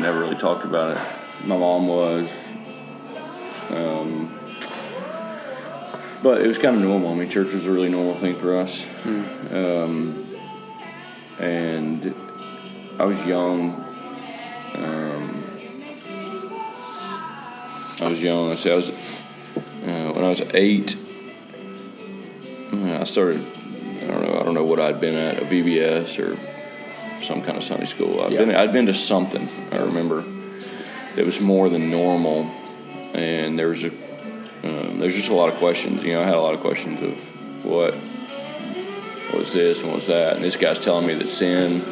never really talked about it. My mom was. But it was kind of normal. I mean, church was a really normal thing for us. And I was young. When I was 8, I started, I don't know what I'd been at, a VBS or some kind of Sunday school. I'd been to something, I remember, that was more than normal. And there's just a lot of questions. I had a lot of questions of what was this and what was that. And this guy's telling me that sin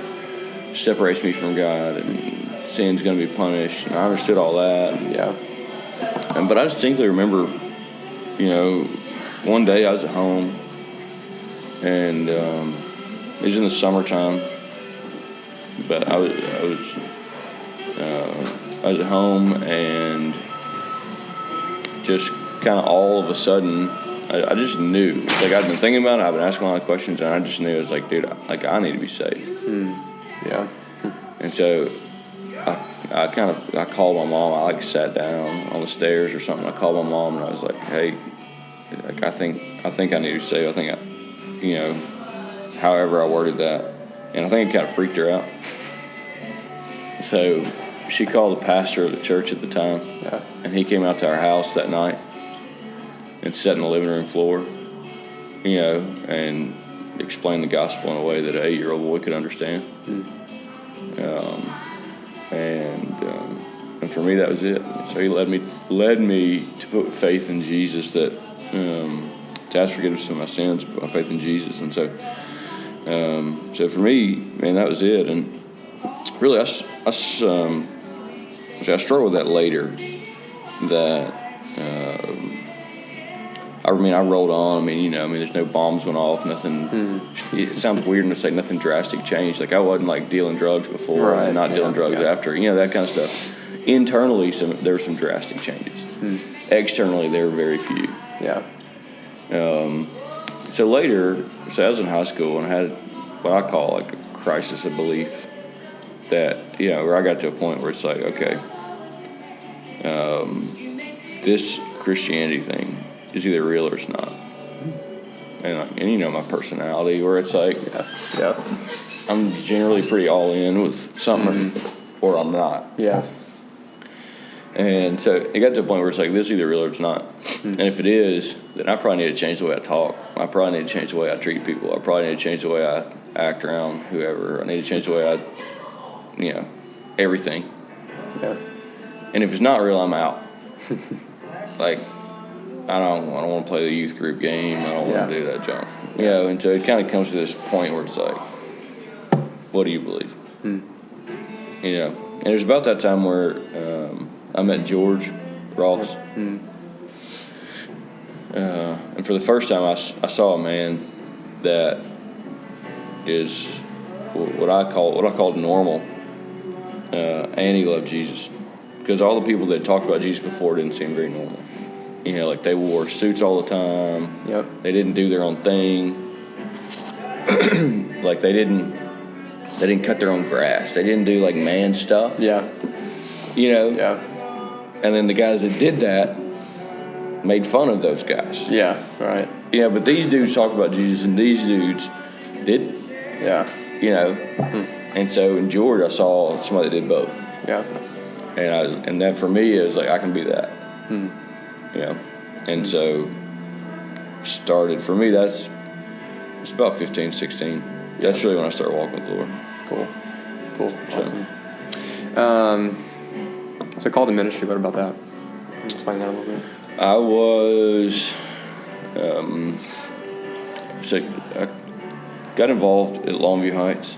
separates me from God and sin's going to be punished. And I understood all that. Yeah. But I distinctly remember, one day I was at home, and it was in the summertime. But I was at home, and just kind of all of a sudden, I just knew. It's like I'd been thinking about it. I've been asking a lot of questions, and I just knew. It was like, dude, I need to be saved. Yeah. And so I called my mom. I sat down on the stairs or something. I called my mom, and I was like, hey, I think I need to be saved. I think however I worded that, and I think it kind of freaked her out. So she called the pastor of the church at the time, and he came out to our house that night and sat in the living room floor, and explained the gospel in a way that an 8-year-old boy could understand. And for me, that was it. So he led me to put faith in Jesus, that to ask forgiveness of my sins, put my faith in Jesus. And so for me, man, that was it. And really, I struggled with that later. That I rolled on. There's no bombs went off. Nothing. It sounds weird to say nothing drastic changed. Like I wasn't like dealing drugs before and not dealing drugs after. That kind of stuff. Internally, there were some drastic changes. Externally, there were very few. Yeah. So later, I was in high school and I had what I call like a crisis of belief. That where I got to a point where it's like, okay, this Christianity thing is either real or it's not. And my personality, where it's like, I'm generally pretty all in with something, or I'm not. Yeah. And so it got to a point where it's like, this is either real or it's not. And if it is, then I probably need to change the way I talk. I probably need to change the way I treat people. I probably need to change the way I act around whoever. I need to change the way I, everything. Yeah. And if it's not real, I'm out. Like, I don't want to play the youth group game. I don't want to do that junk. And so it kind of comes to this point where it's like, what do you believe? And it was about that time where I met George Ross. And for the first time, I saw a man that is what I called normal, and he loved Jesus, because all the people that talked about Jesus before didn't seem very normal. Like they wore suits all the time. Yep. They didn't do their own thing. Like they didn't cut their own grass. They didn't do like man stuff. Yeah. Yeah. And then the guys that did that made fun of those guys. Yeah. Right. But these dudes talk about Jesus, and these dudes didn't. Yeah. And so in George, I saw somebody that did both. Yeah. And that for me, it was like, I can be that. And so started, for me, it's about 15, 16. That's really when I started walking with the Lord. Cool. Awesome. So call to ministry, what about that? Explain that a little bit. I was, I got involved at Longview Heights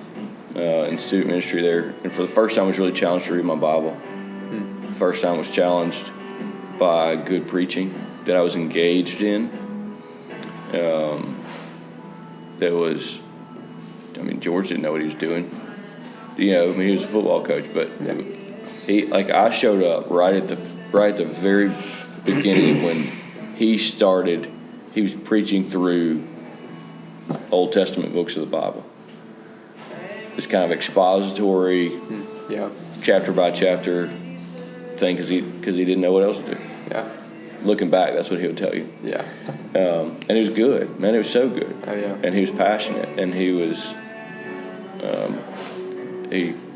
in student ministry there. And for the first time, I was really challenged to read my Bible. The first time I was challenged by good preaching that I was engaged in. That was, George didn't know what he was doing. He was a football coach, but I showed up right at the very beginning when he was preaching through Old Testament books of the Bible. This kind of expository chapter by chapter thing because he didn't know what else to do. Yeah. Looking back, that's what he would tell you. Yeah. And it was good, man. It was so good. Oh yeah. And he was passionate, and he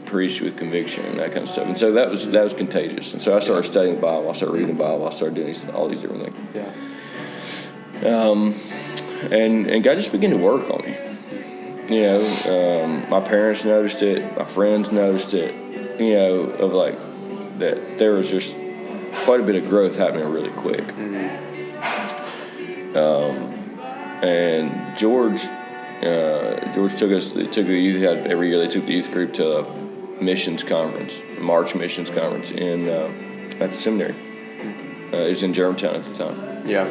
preached with conviction and that kind of stuff. And so that was contagious. And so I started studying the Bible. I started reading the Bible. I started doing all these different things. Yeah. And God just began to work on me. You know, my parents noticed it. My friends noticed it. You know, of like that there was just quite a bit of growth happening really quick. And George took the youth. Every year they took the youth group to a missions conference, a March missions conference at the seminary. It was in Germantown at the time. Yeah.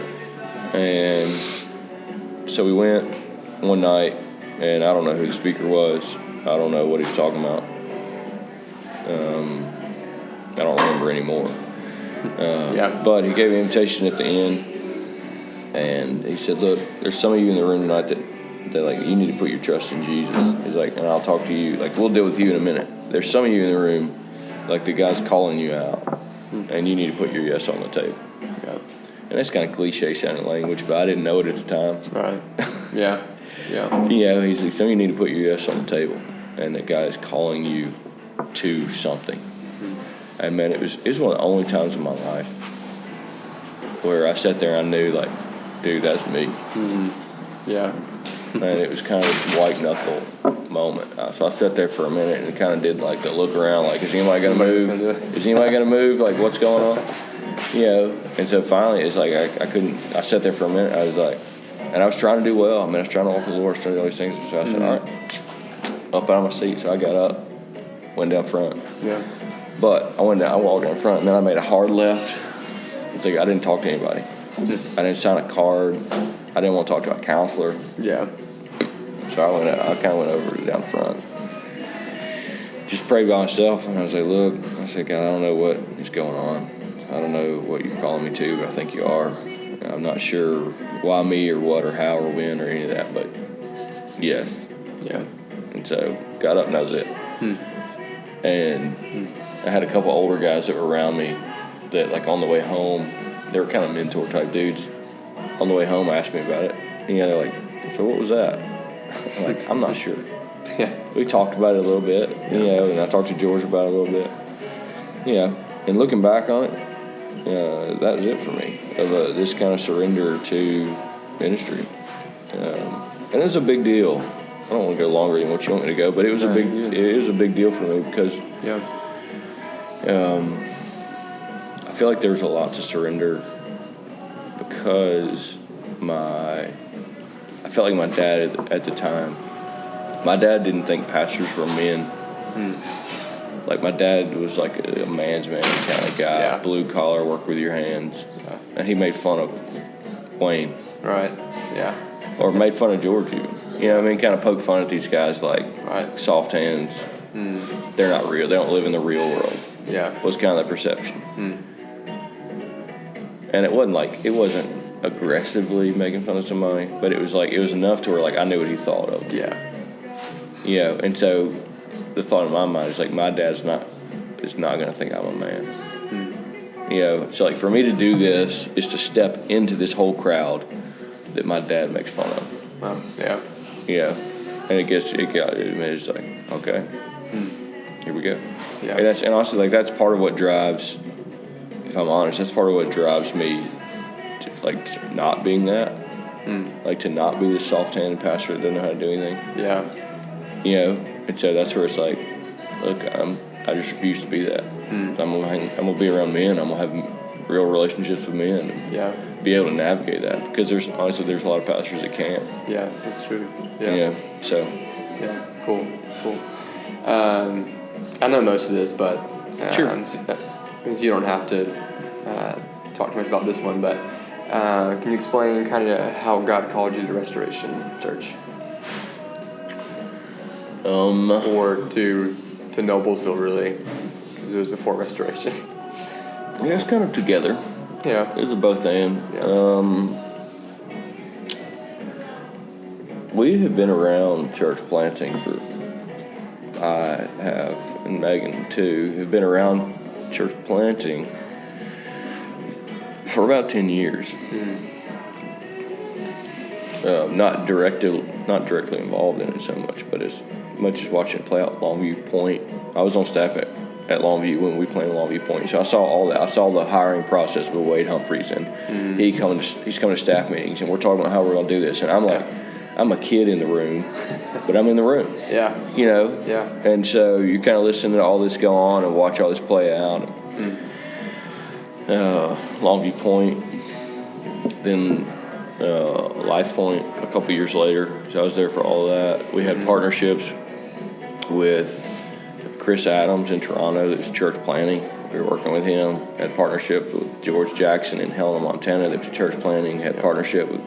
And so we went one night, and I don't know who the speaker was. I don't know what he was talking about. I don't remember anymore. But he gave an invitation at the end, and he said, "Look, there's some of you in the room tonight that like you need to put your trust in Jesus." He's like, "And I'll talk to you. Like we'll deal with you in a minute. There's some of you in the room, like the guy's calling you out, and you need to put your yes on the table." Yeah. And that's kind of cliche sounding language, but I didn't know it at the time. Right. Yeah. Yeah. You know, he's like, some of you need to put your yes on the table, and the guy is calling you to something. And man, it was one of the only times in my life where I sat there and I knew, like, dude, that's me. Yeah. And it was kind of this white knuckle moment. So I sat there for a minute and kind of did like the look around, like, is anybody gonna move? Is anybody gonna move? Like, what's going on? You know. And so finally, it's like I couldn't. I sat there for a minute. I was like, and I was trying to do well. I mean, I was trying to walk with the Lord, I was trying to do all these things. So I said, all right, up out of my seat. So I got up, went down front. Yeah. But I walked down front, and then I made a hard left. It's like I didn't talk to anybody. I didn't sign a card. I didn't want to talk to a counselor. Yeah. So I kind of went over down front. Just prayed by myself, and I was like, look, I said, God, I don't know what is going on. I don't know what you're calling me to, but I think you are. I'm not sure why me or what or how or when or any of that, but yes. Yeah. And so got up, and that was it. And I had a couple older guys that were around me that, like, on the way home, they were kind of mentor type dudes. On the way home, asked me about it. And, you know, they're like, so what was that? I'm like, I'm not sure. Yeah. We talked about it a little bit, you know, and I talked to George about it a little bit. You know, and looking back on it, that was it for me, of this kind of surrender to ministry. And it was a big deal. I don't want to go longer than what you want me to go, but it was a big deal for me because I feel like there was a lot to surrender because I felt like my dad at the time, my dad didn't think pastors were men. Like my dad was like a man's man kind of guy, blue collar, work with your hands, and he made fun of Wayne. Right. Yeah. Or made fun of George even. You know what I mean? Kind of poke fun at these guys like soft hands. They're not real. They don't live in the real world. Yeah. Was kind of the perception. And it wasn't aggressively making fun of somebody, but it was enough to where like I knew what he thought of. Yeah. You know, and so the thought in my mind is like my dad's not going to think I'm a man. You know, so like for me to do this is to step into this whole crowd that my dad makes fun of. Wow. Yeah. You know, and it's like, okay, here we go. Yeah. And honestly, like that's part of what drives, if I'm honest, that's part of what drives me to not being that. Like to not be this soft-handed pastor that doesn't know how to do anything. Yeah. You know, and so that's where it's like, look, I just refuse to be that. I'm gonna be around men. I'm gonna have real relationships with men. And be able to navigate that because there's a lot of pastors that can't. Yeah, that's true. Yeah. Yeah. So. Yeah. Cool. I know most of this, but sure. Because you don't have to talk too much about this one, but can you explain kind of how God called you to Restoration Church? Or to Noblesville, really, because it was before Restoration. Yeah, it's kind of together. Yeah. It's a both and. Yeah. We have been around church planting for I have, and Megan too, have been around church planting for about 10 years. Not directly involved in it so much, but as much as watching it play out at Longview Point. I was on staff at Longview when we played Longview Point, so I saw all that. I saw the hiring process with Wade Humphreys, and he's coming to staff meetings, and we're talking about how we're going to do this, and I'm like, I'm a kid in the room, but I'm in the room. Yeah. You know? Yeah. And so you're kind of listening to all this go on and watch all this play out. Longview Point, then Life Point a couple years later. So I was there for all of that. We had partnerships with Chris Adams in Toronto that was church planning. We were working with him. Had partnership with George Jackson in Helena, Montana that was church planning. Had partnership with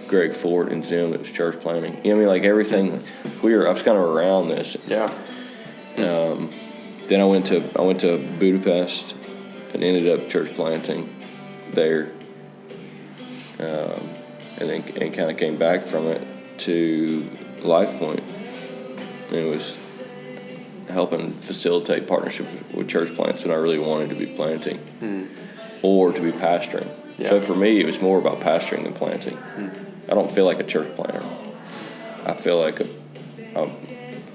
Greg Ford in Zim that was church planning. You know what I mean? Like everything. I was kind of around this. Yeah. Then I went to Budapest and ended up church planting there. And kind of came back from it to Life Point. And it was helping facilitate partnership with church plants when I really wanted to be planting or to be pastoring. Yeah. So for me, it was more about pastoring than planting. I don't feel like a church planter. I feel like a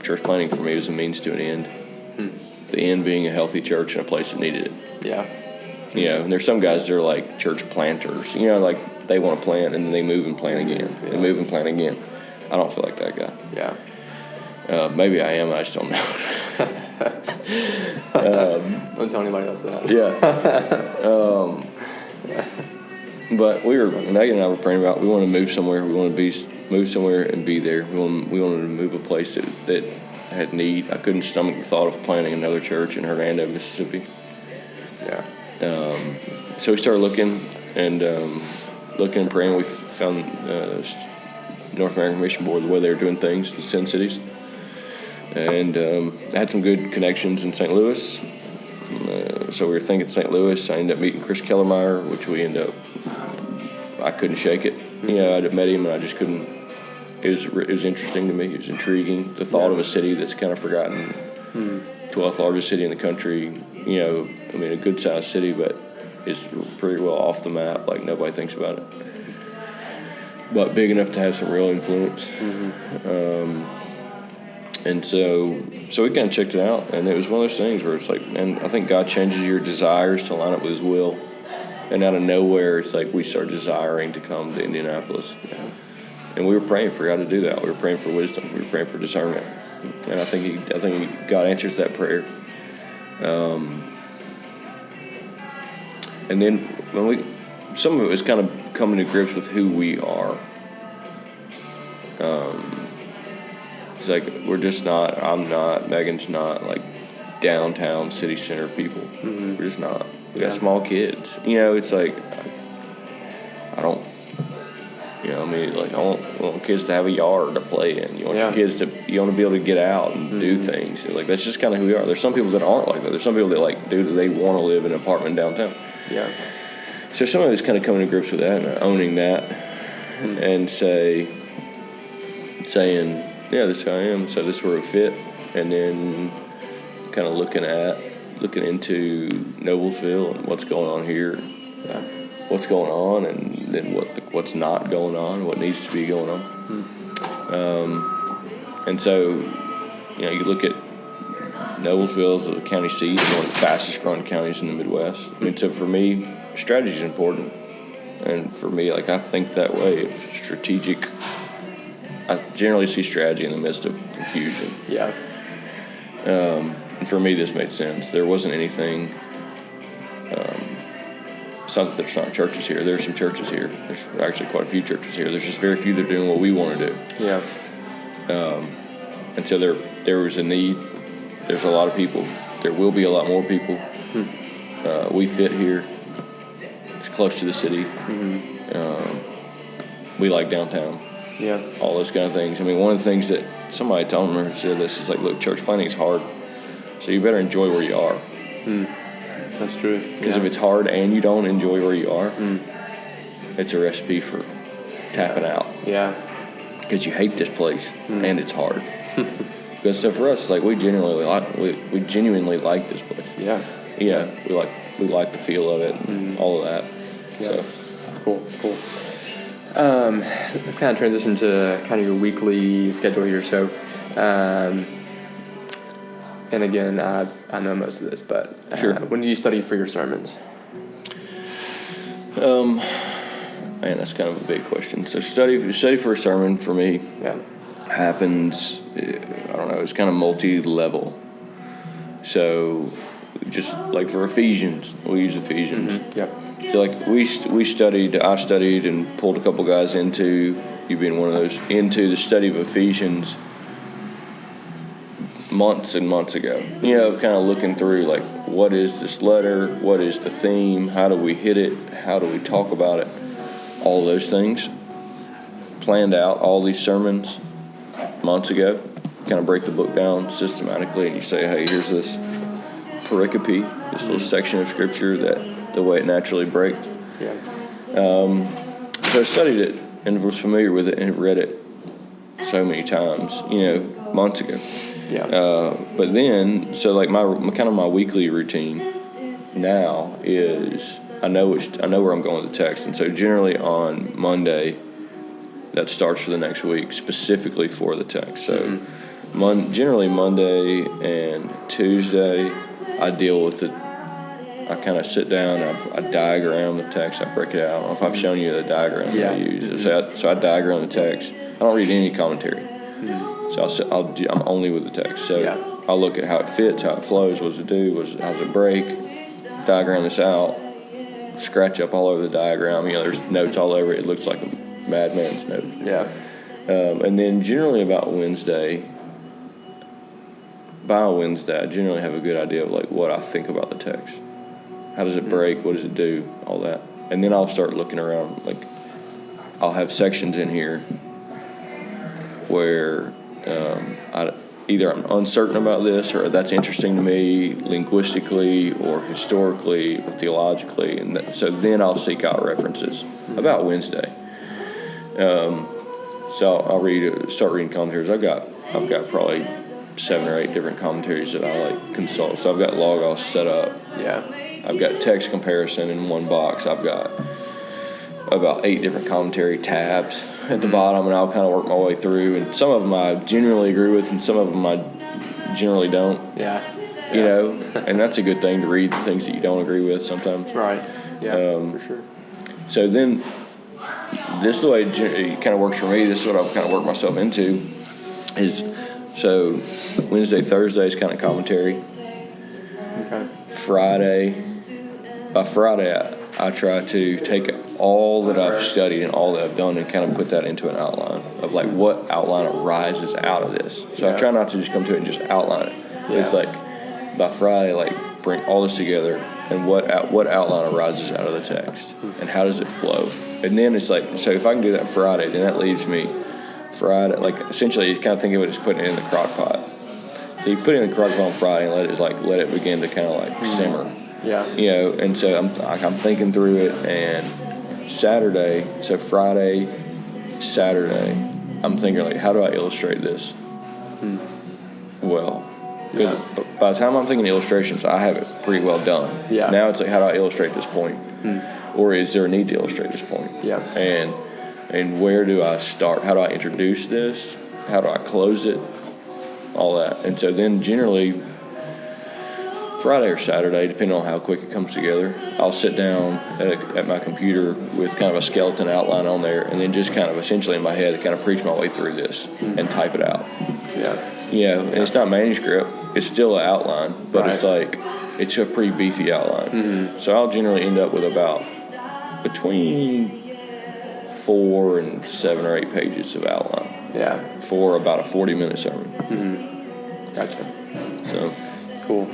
church planting for me was a means to an end. The end being a healthy church in a place that needed it. Yeah. You know, and there's some guys that are like church planters. You know, like they want to plant and then they move and plant again. Yeah. They move and plant again. I don't feel like that guy. Yeah. Maybe I am. I just don't know. Don't tell anybody else that. Yeah. But Megan and I were praying about, we want to move somewhere. We want to move somewhere and be there. We wanted to move a place that had need. I couldn't stomach the thought of planting another church in Hernando, Mississippi. Yeah. So we started looking and praying. We found North American Mission Board, the way they were doing things in Sin Cities. And I had some good connections in St. Louis. So we were thinking St. Louis. I ended up meeting Chris Kellermeyer, which I couldn't shake it. You know, I'd have met him and I just couldn't. It was interesting to me. It was intriguing. The thought of a city that's kind of forgotten. 12th largest city in the country. You know, I mean, a good sized city, but it's pretty well off the map. Like nobody thinks about it. But big enough to have some real influence. And so we kind of checked it out, and it was one of those things where it's like, man, I think God changes your desires to line up with His will, and out of nowhere, it's like we start desiring to come to Indianapolis, and we were praying for God to do that. We were praying for wisdom. We were praying for discernment, and I think God answers that prayer. And then some of it was kind of coming to grips with who we are. It's like I'm not, Megan's not like downtown city center people. We're just not. We got small kids. You know, it's like, I don't, you know, I mean, like I want kids to have a yard to play in. You want your kids you want to be able to get out and do things. Like that's just kind of who we are. There's some people that aren't like that. There's some people that they want to live in an apartment downtown. Yeah. So some of it's kind of coming to grips with that and owning that and saying, yeah, this is who I am, so this is where we fit, and then kind of looking into Noblesville and what's going on here, what's going on, and then what's not going on, what needs to be going on. And so, you know, you look at Noblesville as the county seat, one of the fastest growing counties in the Midwest. I mean, so for me, strategy is important, and for me, like I think that way. It's strategic. I generally see strategy in the midst of confusion. Yeah. And for me, this made sense. There wasn't anything. It's not that there's not churches here. There are some churches here. There's actually quite a few churches here. There's just very few that are doing what we want to do. Yeah. And so there was a need. There's a lot of people. There will be a lot more people. We fit here. It's close to the city. We like downtown. Yeah. All those kind of things. I mean, one of the things that somebody told me said this is like, look, church planting is hard, so you better enjoy where you are. That's true. Because if it's hard and you don't enjoy where you are, it's a recipe for tapping out. Yeah. Because you hate this place and it's hard. Because so for us, it's like we genuinely like this place. Yeah. Yeah, we like the feel of it and all of that. Yeah. So Cool. Let's kind of transition to kind of your weekly schedule here. So, and again, I know most of this, but Sure. When do you study for your sermons? man, that's kind of a big question. So study for a sermon for me Yeah. happens. I don't know. It's kind of multi-level. So just like for Ephesians, we use Ephesians. Yep. So like I studied and pulled a couple guys into, you being one of those, into the study of Ephesians months and months ago. You know, kind of looking through like, what is this letter? What is the theme? How do we hit it? How do we talk about it? All those things. Planned out all these sermons months ago. Kind of break the book down systematically, and you say, hey, here's this pericope, this little section of scripture that the way it naturally breaks. Yeah. So I studied it and was familiar with it and read it so many times, months ago. Yeah. But then, so like my weekly routine now is I know where I'm going with the text, and so generally on Monday, that starts for the next week specifically for the text. So generally Monday and Tuesday, I deal with it. I kind of sit down, I diagram the text, I break it out. I don't know if I've shown you the diagram that I use. So I diagram the text. I don't read any commentary. So I'm only with the text. So I'll look at how it fits, how it flows, what does it do, how does it break, diagram this out, scratch up all over the diagram. There's notes all over it. It looks like a madman's notes. Yeah. And then generally by Wednesday, I generally have a good idea of like what I think about the text. How does it break? What does it do? All that. And then I'll start looking around. Like I'll have sections in here where either I'm uncertain about this, or that's interesting to me linguistically or historically or theologically, and so then I'll seek out references about Wednesday. So I'll start reading commentaries. I've got probably 7 or 8 different commentaries that I like consult. So I've got Logos set up. Yeah. I've got text comparison in one box. I've got about 8 different commentary tabs at the bottom, and I'll kind of work my way through. And some of them I generally agree with, and some of them I generally don't. Yeah. And that's a good thing to read the things that you don't agree with sometimes. Right. Yeah. For sure. So then, this is the way it kind of works for me. This is what I've kind of worked myself into. So Wednesday, Thursday is kind of commentary. Okay. By Friday, I try to take all that I've studied and all that I've done and kind of put that into an outline of like what outline arises out of this. So I try not to just come to it and just outline it. Yeah. It's like by Friday, like bring all this together and what outline arises out of the text and how does it flow. And then it's like, so if I can do that Friday, then that leaves me Friday, like essentially you kind of think of it as putting it in the crock pot. So you put it in the crock pot on Friday and let it begin to kind of like simmer. Yeah. And so I'm thinking through it, and Friday, Saturday, I'm thinking like, how do I illustrate this? Well, because by the time I'm thinking illustrations, I have it pretty well done. Yeah. Now it's like, how do I illustrate this point? Or is there a need to illustrate this point? Yeah. And where do I start? How do I introduce this? How do I close it? All that. And so then generally, Friday or Saturday, depending on how quick it comes together, I'll sit down at my computer with kind of a skeleton outline on there, and then just kind of essentially in my head kind of preach my way through this and type it out. Yeah. And it's not manuscript; it's still an outline, but it's like it's a pretty beefy outline. So I'll generally end up with about between 4 and 7 or 8 pages of outline. Yeah. For about a 40-minute sermon. Gotcha. So. Cool.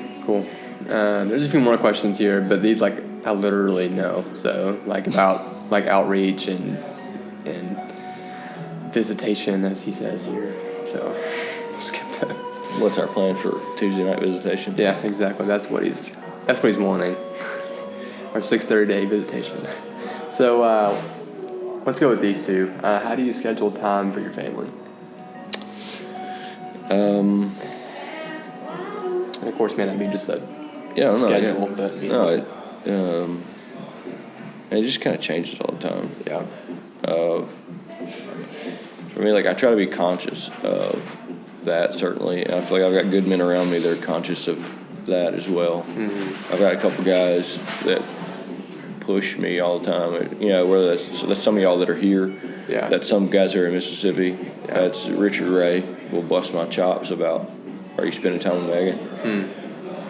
There's a few more questions here, but these I literally know. So about outreach and visitation, as he says here. So skip those. What's our plan for Tuesday night visitation? Yeah, exactly. That's what he's wanting. Our 6:30 day visitation. So let's go with these two. How do you schedule time for your family? And of course, may not be just a schedule, but you know. It just kind of changes all the time. Yeah. For me, like, I try to be conscious of that, certainly. And I feel like I've got good men around me that are conscious of that as well. Mm-hmm. I've got a couple guys that push me all the time. You know, whether that's some of y'all that are here. Yeah. That's some guys that are in Mississippi. Yeah. That's Richard Ray will bust my chops about, are you spending time with Megan?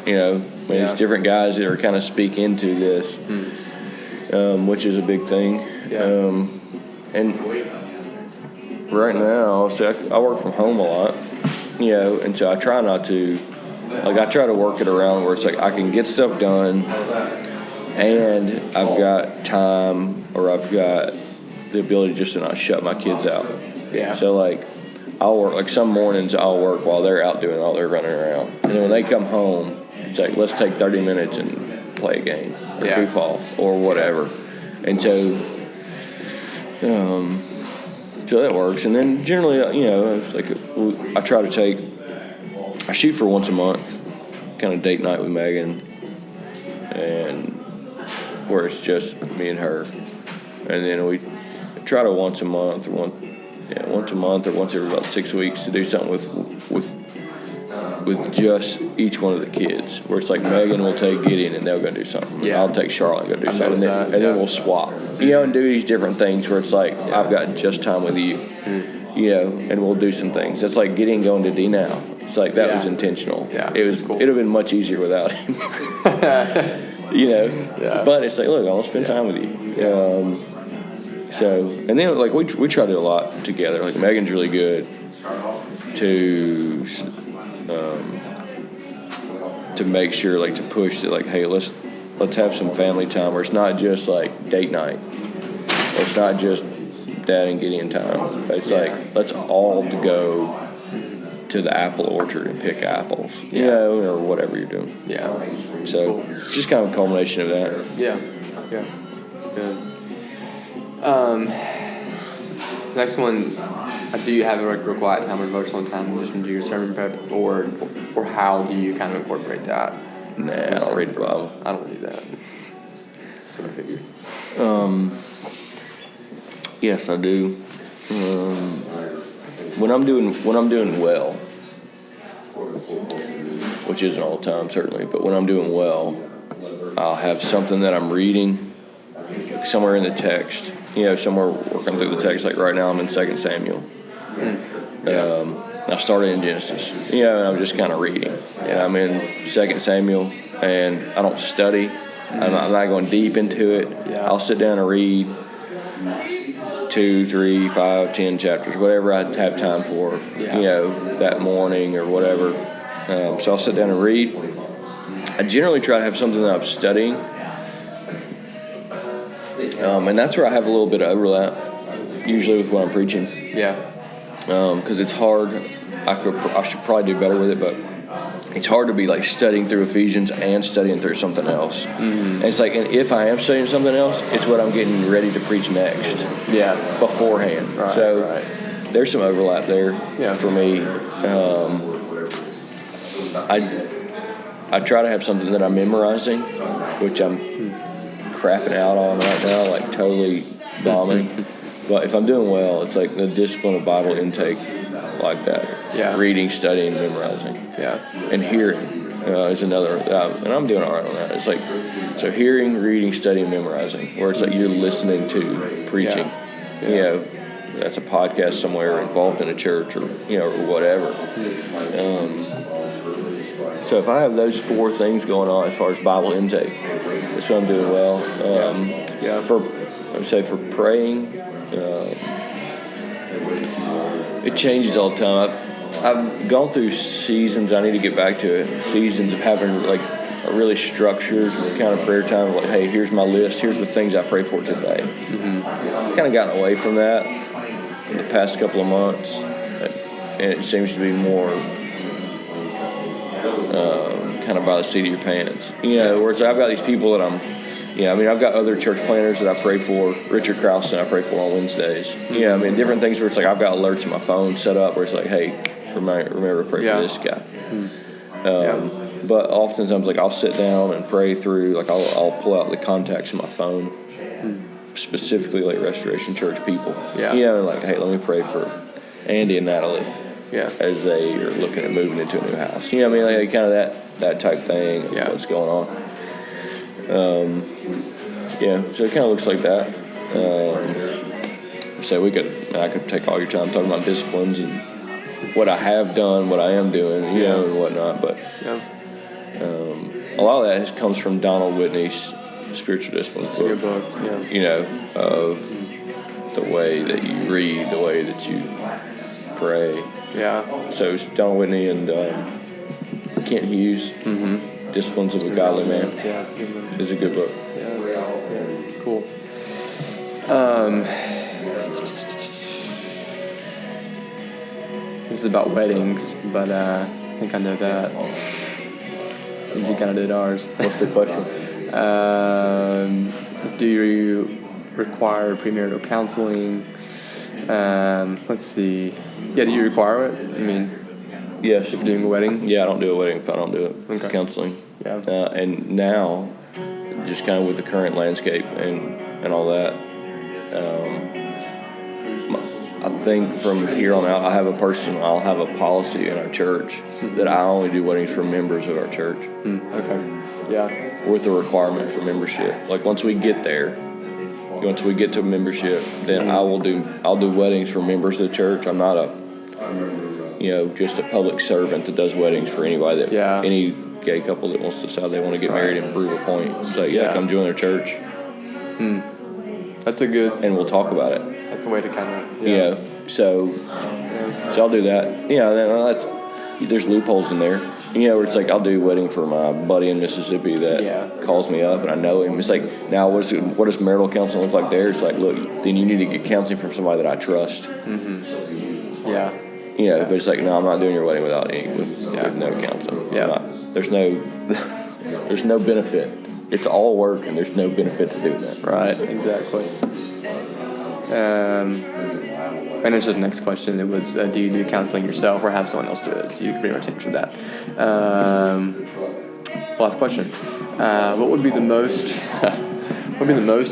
You know, there's different guys that are kind of speak into this, which is a big thing. Yeah. And right now, see, I work from home a lot, you know, and so I try not to, like, I try to work it around where it's like I can get stuff done and I've got time, or I've got the ability just to not shut my kids out. Yeah. So, like, I'll work, like, some mornings I'll work while they're out doing all their running around. And then when they come home, it's like, let's take 30 minutes and play a game or goof off or whatever. And so, so that works. And then generally, you know, it's like I try to I shoot for once a month, kind of date night with Megan, and where it's just me and her. And then we try to once a month or once every about 6 weeks to do something with just each one of the kids, where it's like Megan will take Gideon and they'll go do something. Yeah. I'll take Charlotte and go do something. And then we'll swap. You know, and do these different things where it's like, I've got just time with you, you know, and we'll do some things. It's like Gideon going to D now. It's like that was intentional. Yeah. It was cool. It would have been much easier without him. You know? Yeah. But it's like, look, I want to spend time with you. So, and then, like, we try to do a lot together. Like, Megan's really good to make sure, like, to push that, like, hey, let's have some family time where it's not just like date night, or it's not just Dad and Gideon time. But it's like, let's all go to the apple orchard and pick apples, you know, or whatever you're doing. Yeah. So it's just kind of a culmination of that. Yeah. Yeah. Good. This next one, do you have a real quiet time or devotional time in addition to your sermon prep, or how do you kind of incorporate that? Nah, I don't read the Bible. I don't do that. That's what I figured. Yes, I do. When I'm doing well, which isn't all the time certainly, but when I'm doing well, I'll have something that I'm reading somewhere in the text. You know, somewhere working through the text. Like right now, I'm in 2 Samuel. I started in Genesis. You know, and I'm just kind of reading. And I'm in 2 Samuel, and I don't study. I'm not going deep into it. Yeah. I'll sit down and read 2, 3, 5, 10 chapters, whatever I have time for, you know, that morning or whatever. So I'll sit down and read. I generally try to have something that I'm studying. And that's where I have a little bit of overlap, usually with what I'm preaching. Yeah. Because it's hard. I should probably do better with it, but it's hard to be like studying through Ephesians and studying through something else. And it's like, and if I am studying something else, it's what I'm getting ready to preach next. Yeah. Beforehand. Right, so there's some overlap there for me. I try to have something that I'm memorizing, which I'm crapping out on right now, like totally bombing. But if I'm doing well, it's like the discipline of Bible intake, like that. Yeah. Reading, studying, memorizing. Yeah. And hearing is another, and I'm doing all right on that. It's like, so hearing, reading, studying, memorizing, where it's like you're listening to preaching. You know, that's a podcast somewhere involved in a church or, you know, or whatever. So if I have those 4 things going on as far as Bible intake, that's what I'm doing well. I would say for praying, it changes all the time. I've gone through seasons, I need to get back to it, seasons of having like a really structured kind of prayer time, like, hey, here's my list, here's the things I pray for today. I've kind of gotten away from that in the past couple of months, and it seems to be more kind of by the seat of your pants. You know, where it's, I've got these people that I've got other church planners that I pray for. Richard Krausen I pray for on Wednesdays. You know, different things where it's like I've got alerts on my phone set up where it's like, hey, remember to pray Yeah. for this guy. Yeah. But oftentimes, like, I'll sit down and pray through, like, I'll pull out the contacts in my phone, specifically like Restoration Church people. Yeah. You know, like, hey, let me pray for Andy and Natalie Yeah. as they are looking at moving into a new house. You know what I mean? Like, kind of that type thing. Of Yeah. what's going on. Yeah. So it kind of looks like that. So I could take all your time talking about disciplines and what I have done, what I am doing, you know, and whatnot. But Yeah. a lot of that comes from Donald Whitney's Spiritual Disciplines book. Good book. Yeah. You know, of the way that you read, the way that you pray. Yeah. So it's Donald Whitney and Kent Hughes, Disciplines of a Godly Man, Yeah, it's a good one. is a good book. Yeah. Cool. This is about weddings, but I think I know that. Since you kind of did ours. What's the question? Do you require premarital counseling? Let's see. Yeah, do you require it? I mean, Yes. if you're doing a wedding? Yeah, I don't do a wedding if I don't do it. Okay. Counseling. Yeah. And now, just kind of with the current landscape and all that, I think from here on out, I'll have a policy in our church that I only do weddings for members of our church Okay. Yeah. with a requirement for membership. Like once we get to membership, then I'll do weddings for members of the church. I'm not just a public servant that does weddings for anybody any gay couple that wants to decide they want to get married and prove a point. So come join their church. That's a good. And we'll talk about it. That's a way to kind of. So I'll do that. There's loopholes in there. Where it's like I'll do a wedding for my buddy in Mississippi that calls me up and I know him. It's like, now what does marital counseling look like there? It's like, look, then you need to get counseling from somebody that I trust. Yeah. But it's like, no, I'm not doing your wedding with no counseling. Yeah. There's no benefit. It's all work and there's no benefit to doing that. Right. Exactly. And it's just the next question. It was, do you do counseling yourself or have someone else do it? So you can pretty much answer that. Last question. What would be the most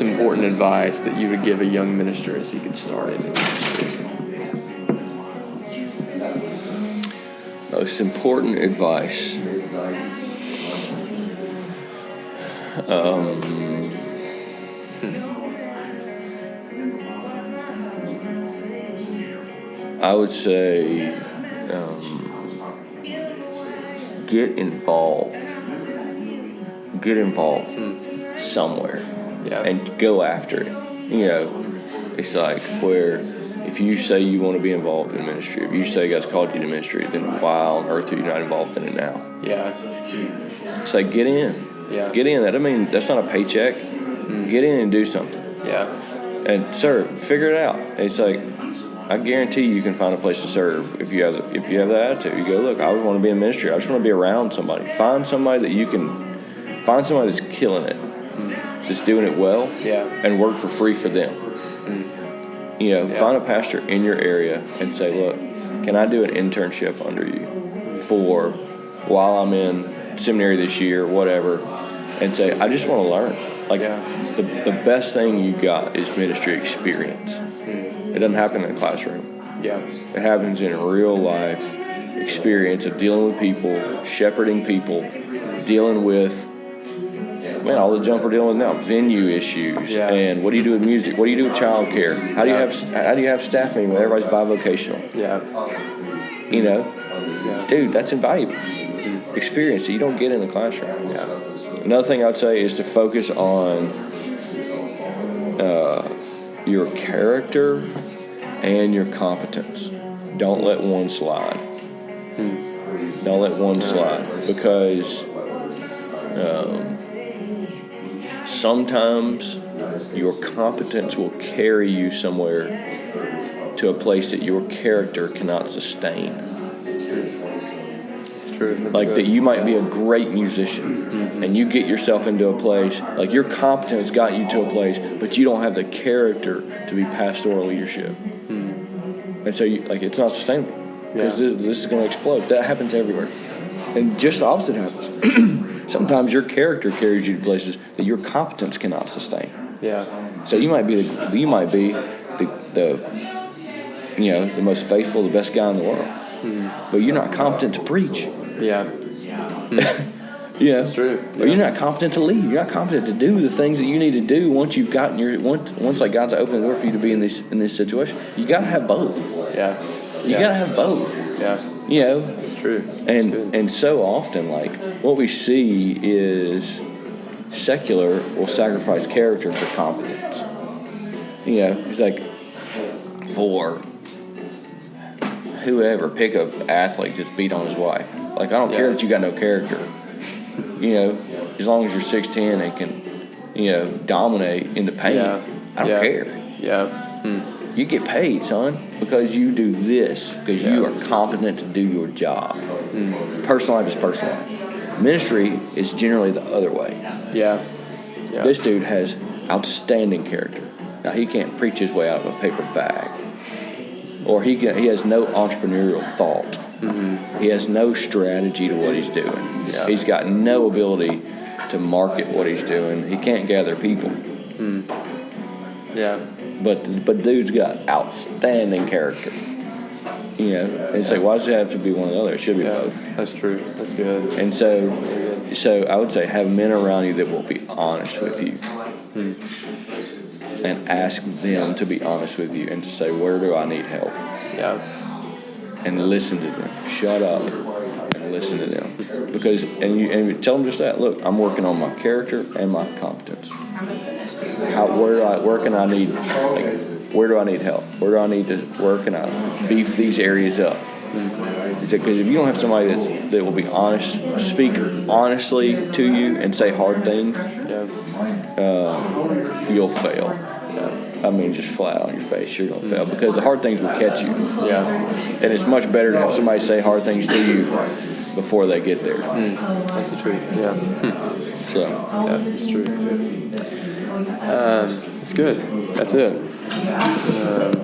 important advice that you would give a young minister as he could start in the ministry? Most important advice. I would say get involved somewhere and go after it. It's like where if you say you want to be involved in ministry, if you say God's called you to ministry, then why on earth are you not involved in it now? Yeah. It's like get in. Yeah. Get in. That's not a paycheck. Get in and do something. Yeah. And serve. Figure it out. It's like I guarantee you can find a place to serve if you have that attitude. You go, look, I want to be in ministry. I just want to be around somebody. Find somebody that's killing it, that's doing it well, and work for free for them. Find a pastor in your area and say, look, can I do an internship under you for while I'm in seminary this year, whatever, and say, I just want to learn. The best thing you got is ministry experience. It doesn't happen in a classroom. Yeah. It happens in real life experience of dealing with people, shepherding people, dealing with all the junk we're dealing with now, venue issues, and what do you do with music? What do you do with childcare? How do you have staff meeting when everybody's bivocational? Yeah. Dude, that's invaluable experience that you don't get in the classroom. Yeah. Another thing I'd say is to focus on your character and your competence. Don't let one slide. Don't let one slide, because sometimes your competence will carry you somewhere to a place that your character cannot sustain. It's true. That you might be a great musician and you get yourself into a place, like your competence got you to a place, but you don't have the character to be pastoral leadership. And so it's not sustainable. because this is going to explode. That happens everywhere. And just the opposite happens. Sometimes your character carries you to places that your competence cannot sustain. Yeah. So you might be the the most faithful, the best guy in the world, but you're not competent to preach. Yeah. Yeah, That's true. Or you're not competent to lead. You're not competent to do the things that you need to do once you've gotten once like God's opened the door for you to be in this situation. You got to have both. Yeah. You got to have both. Yeah. You know, It's true. and so often, like, what we see is secular will sacrifice character for competence. You know, it's like for whoever, pick a athlete that's beat on his wife. Like, I don't care that you got no character. You know, as long as you're 6'10" and can, dominate in the paint, I don't care. Yeah. You get paid, son, because you do this, because you are competent to do your job. Personal life is personal life. Ministry is generally the other way. Yeah. This dude has outstanding character. Now, he can't preach his way out of a paper bag. Or he has no entrepreneurial thought. He has no strategy to what he's doing. Yeah. He's got no ability to market what he's doing. He can't gather people. Yeah. But dude's got outstanding character. You know, and it's like, why does it have to be one or the other? It should be both. That's true. That's good. And so I would say have men around you that will be honest with you. And ask them to be honest with you and to say, where do I need help? Yeah. And listen to them. Shut up and listen to them. Because and you tell them just that. Look, I'm working on my character and my competence. Where do I need help? Where do I need to work and I beef these areas up? Because if you don't have somebody that will be honest, speak honestly to you and say hard things, you'll fail. I mean, just flat on your face, you're going to fail because the hard things will catch you. Yeah. And it's much better to have somebody say hard things to you before they get there. That's the truth. Yeah. So. Yeah, it's true. It's good. That's it.